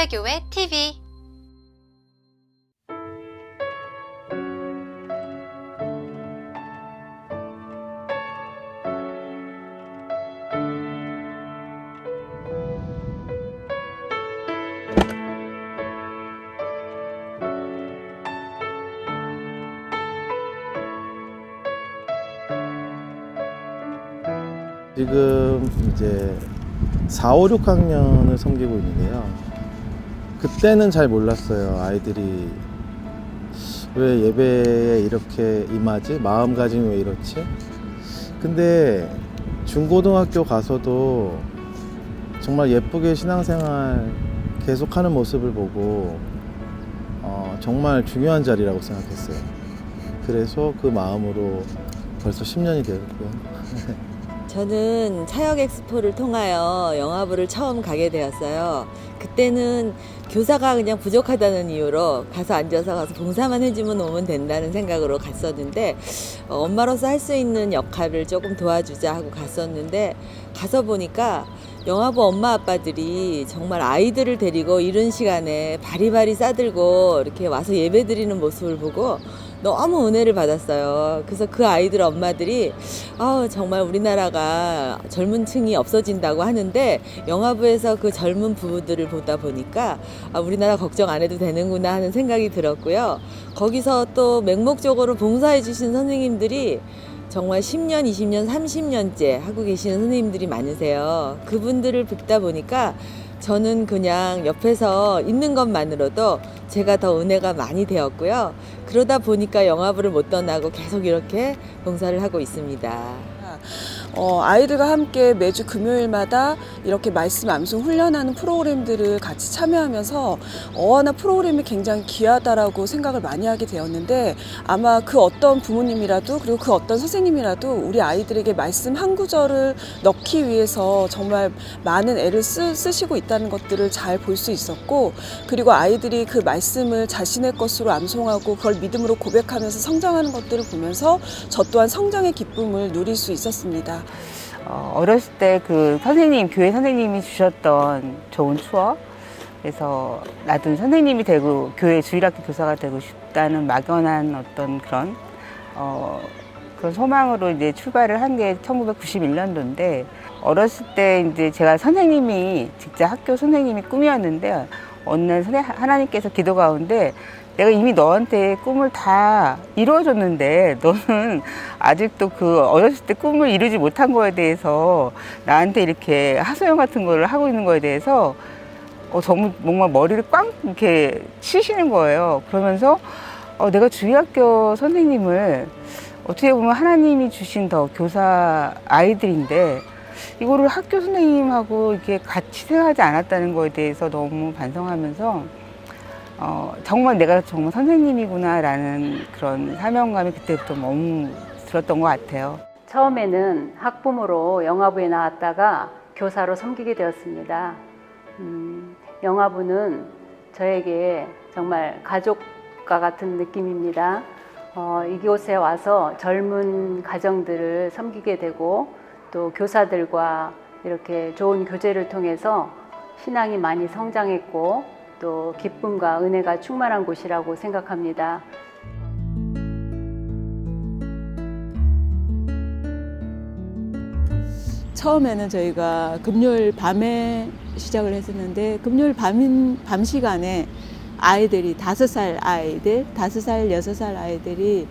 서울교회 TV. 지금 이제 4, 5, 6학년을 섬기고 있는데요. 그때는 잘 몰랐어요. 아이들이 왜 예배에 이렇게 임하지? 마음가짐이 왜 이렇지? 근데 중고등학교 가서도 정말 예쁘게 신앙생활 계속하는 모습을 보고 정말 중요한 자리라고 생각했어요. 그래서 그 마음으로 벌써 10년이 되었고요. 저는 차역 엑스포를 통하여 영화부를 처음 가게 되었어요. 그때는 교사가 그냥 부족하다는 이유로 가서 봉사만 해주면 오면 된다는 생각으로 갔었는데 엄마로서 할 수 있는 역할을 조금 도와주자 하고 갔었는데 가서 보니까 영화부 엄마 아빠들이 정말 아이들을 데리고 이른 시간에 바리바리 싸들고 이렇게 와서 예배 드리는 모습을 보고 너무 은혜를 받았어요. 그래서 그 아이들 엄마들이 정말 우리나라가 젊은 층이 없어진다고 하는데 영화부에서 그 젊은 부부들을 보다 보니까 우리나라 걱정 안 해도 되는구나 하는 생각이 들었고요. 거기서 또 맹목적으로 봉사해 주신 선생님들이 정말 10년, 20년, 30년째 하고 계시는 선생님들이 많으세요. 그분들을 뵙다 보니까 저는 그냥 옆에서 있는 것만으로도 제가 더 은혜가 많이 되었고요. 그러다 보니까 영화부를 못 떠나고 계속 이렇게 봉사를 하고 있습니다. 아이들과 함께 매주 금요일마다 이렇게 말씀 암송 훈련하는 프로그램들을 같이 참여하면서 어하나 프로그램이 굉장히 귀하다라고 생각을 많이 하게 되었는데 아마 그 어떤 부모님이라도 그리고 그 어떤 선생님이라도 우리 아이들에게 말씀 한 구절을 넣기 위해서 정말 많은 애를 쓰시고 있다는 것들을 잘 볼 수 있었고 그리고 아이들이 그 말씀을 자신의 것으로 암송하고 그걸 믿음으로 고백하면서 성장하는 것들을 보면서 저 또한 성장의 기쁨을 누릴 수 있었습니다. 어렸을 때 그 교회 선생님이 주셨던 좋은 추억, 그래서 나도 선생님이 되고 교회 주일학교 교사가 되고 싶다는 막연한 어떤 그런 소망으로 이제 출발을 한 게 1991년도인데 어렸을 때 이제 제가 선생님이 직접 학교 선생님이 꿈이었는데 어느 날 하나님께서 기도 가운데 내가 이미 너한테 꿈을 다 이루어줬는데 너는 아직도 그 어렸을 때 꿈을 이루지 못한 거에 대해서 나한테 이렇게 하소연 같은 거를 하고 있는 거에 대해서 정말 머리를 꽝 이렇게 치시는 거예요. 그러면서 내가 주일학교 선생님을 어떻게 보면 하나님이 주신 더 교사 아이들인데 이거를 학교 선생님하고 이렇게 같이 생각하지 않았다는 거에 대해서 너무 반성하면서 정말 내가 정말 선생님이구나라는 그런 사명감이 그때부터 너무 들었던 것 같아요. 처음에는 학부모로 영화부에 나왔다가 교사로 섬기게 되었습니다. 영화부는 저에게 정말 가족과 같은 느낌입니다. 이곳에 와서 젊은 가정들을 섬기게 되고 또 교사들과 이렇게 좋은 교제를 통해서 신앙이 많이 성장했고 또 기쁨과 은혜가 충만한 곳이라고 생각합니다. 처음에는 저희가 금요일 밤에 시작을 했었는데 금요일 밤 시간에 아이들이 5살 아이들, 5살, 6살 아이들이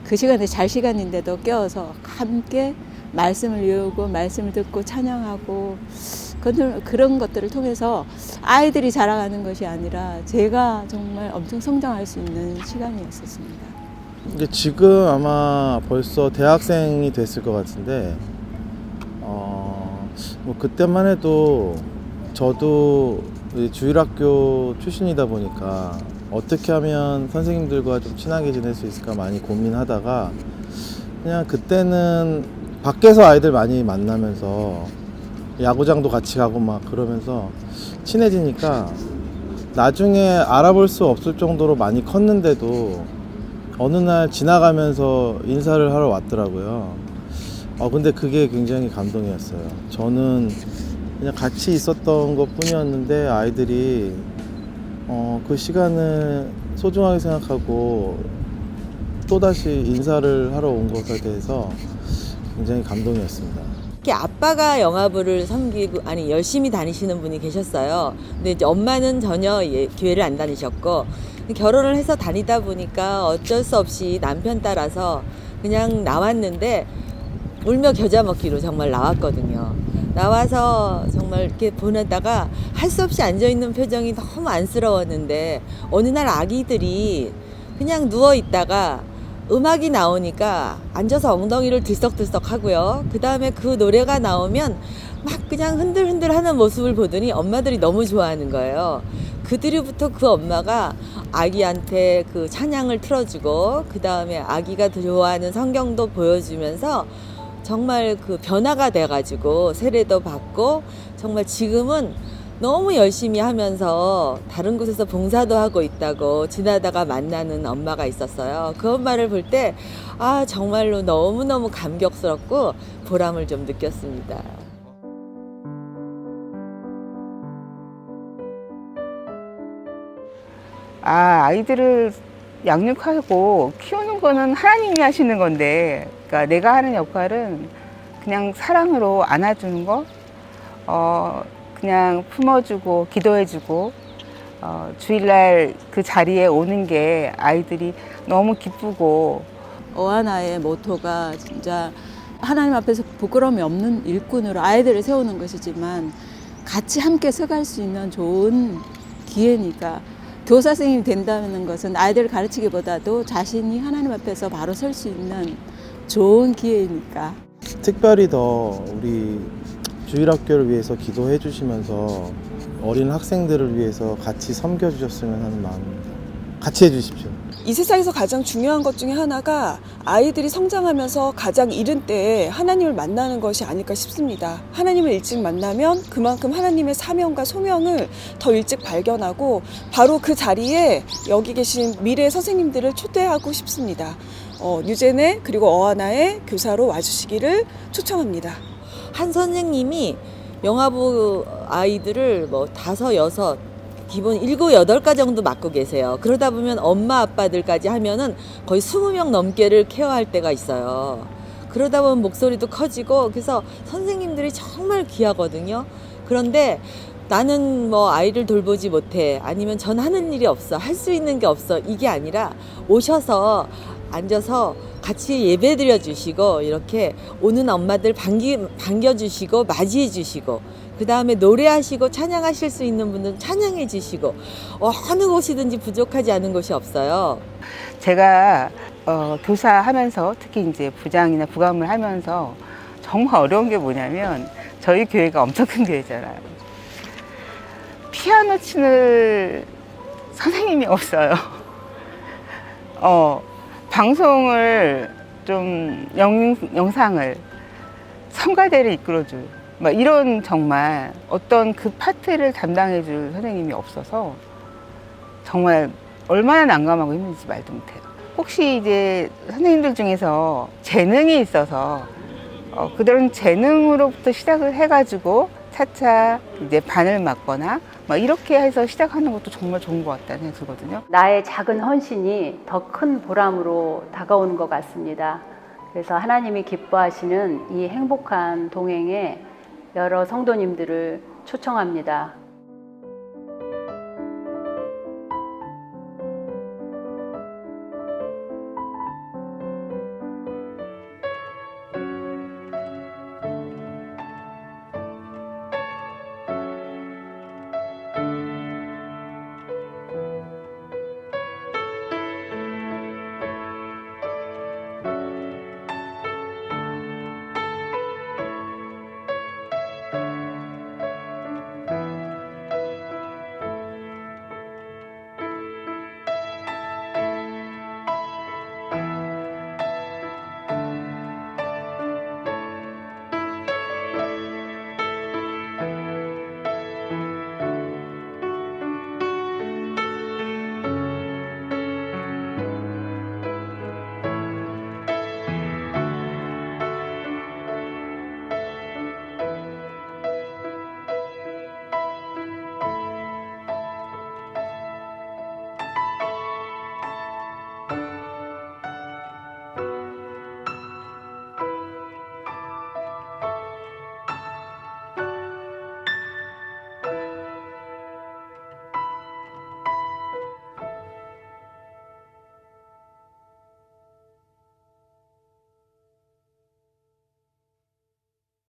그 시간에 잘 시간인데도 깨어서 함께 말씀을 외우고 말씀을 듣고 찬양하고 그런 것들을 통해서 아이들이 자라가는 것이 아니라 제가 정말 엄청 성장할 수 있는 시간이었었습니다. 이게 지금 아마 벌써 대학생이 됐을 것 같은데 뭐 그때만 해도 저도 주일학교 출신이다 보니까 어떻게 하면 선생님들과 좀 친하게 지낼 수 있을까 많이 고민하다가 그냥 그때는 밖에서 아이들 많이 만나면서 야구장도 같이 가고 막 그러면서 친해지니까 나중에 알아볼 수 없을 정도로 많이 컸는데도 어느 날 지나가면서 인사를 하러 왔더라고요. 근데 그게 굉장히 감동이었어요. 저는 그냥 같이 있었던 것 뿐이었는데 아이들이 그 시간을 소중하게 생각하고 또다시 인사를 하러 온 것에 대해서 굉장히 감동이었습니다. 특히 아빠가 영화부를 섬기고 열심히 다니시는 분이 계셨어요. 근데 이제 엄마는 전혀 교회를 안 다니셨고 결혼을 해서 다니다 보니까 어쩔 수 없이 남편 따라서 그냥 나왔는데 울며 겨자 먹기로 정말 나왔거든요. 나와서 정말 이렇게 보내다가 할 수 없이 앉아있는 표정이 너무 안쓰러웠는데 어느 날 아기들이 그냥 누워있다가 음악이 나오니까 앉아서 엉덩이를 들썩들썩 하고요. 그 다음에 그 노래가 나오면 막 그냥 흔들흔들 하는 모습을 보더니 엄마들이 너무 좋아하는 거예요. 그 뒤로부터 그 엄마가 아기한테 그 찬양을 틀어주고 그 다음에 아기가 좋아하는 성경도 보여주면서 정말 그 변화가 돼가지고 세례도 받고 정말 지금은 너무 열심히 하면서 다른 곳에서 봉사도 하고 있다고 지나다가 만나는 엄마가 있었어요. 그 엄마를 볼 때 정말로 너무너무 감격스럽고 보람을 좀 느꼈습니다. 아이들을 양육하고 키우는 거는 하나님이 하시는 건데, 그러니까 내가 하는 역할은 그냥 사랑으로 안아주는 거, 그냥 품어주고 기도해주고 주일날 그 자리에 오는 게 아이들이 너무 기쁘고. 어하나의 모토가 진짜 하나님 앞에서 부끄러움이 없는 일꾼으로 아이들을 세우는 것이지만 같이 함께 서갈 수 있는 좋은 기회니까 교사 선생님이 된다는 것은 아이들을 가르치기보다도 자신이 하나님 앞에서 바로 설 수 있는 좋은 기회니까. 특별히 더 우리 주일학교를 위해서 기도해 주시면서 어린 학생들을 위해서 같이 섬겨 주셨으면 하는 마음입니다. 같이 해 주십시오. 이 세상에서 가장 중요한 것 중에 하나가 아이들이 성장하면서 가장 이른 때에 하나님을 만나는 것이 아닐까 싶습니다. 하나님을 일찍 만나면 그만큼 하나님의 사명과 소명을 더 일찍 발견하고 바로 그 자리에 여기 계신 미래 선생님들을 초대하고 싶습니다. 뉴제네 그리고 어하나의 교사로 와주시기를 초청합니다. 한 선생님이 영화부 아이들을 5, 6 기본 7, 8가 정도 맡고 계세요. 그러다 보면 엄마 아빠들까지 하면은 거의 20명 넘게를 케어할 때가 있어요. 그러다 보면 목소리도 커지고 그래서 선생님들이 정말 귀하거든요. 그런데 나는 아이를 돌보지 못해, 아니면 전 하는 일이 없어, 할 수 있는 게 없어, 이게 아니라 오셔서 앉아서 같이 예배 드려 주시고 이렇게 오는 엄마들 반겨 주시고 맞이해 주시고 그 다음에 노래하시고 찬양하실 수 있는 분들은 찬양해 주시고 어느 곳이든지 부족하지 않은 곳이 없어요. 제가 교사하면서 특히 이제 부장이나 부감을 하면서 정말 어려운 게 뭐냐면 저희 교회가 엄청 큰 교회잖아요. 피아노 치는 선생님이 없어요. 방송을 좀 영상을 성가대를 이끌어줄 막 이런 정말 어떤 그 파트를 담당해줄 선생님이 없어서 정말 얼마나 난감하고 힘든지 말도 못해요. 혹시 이제 선생님들 중에서 재능이 있어서 그런 재능으로부터 시작을 해가지고 차차 이제 반을 맞거나 막 이렇게 해서 시작하는 것도 정말 좋은 것 같다는 생각이 들거든요. 나의 작은 헌신이 더 큰 보람으로 다가오는 것 같습니다. 그래서 하나님이 기뻐하시는 이 행복한 동행에 여러 성도님들을 초청합니다.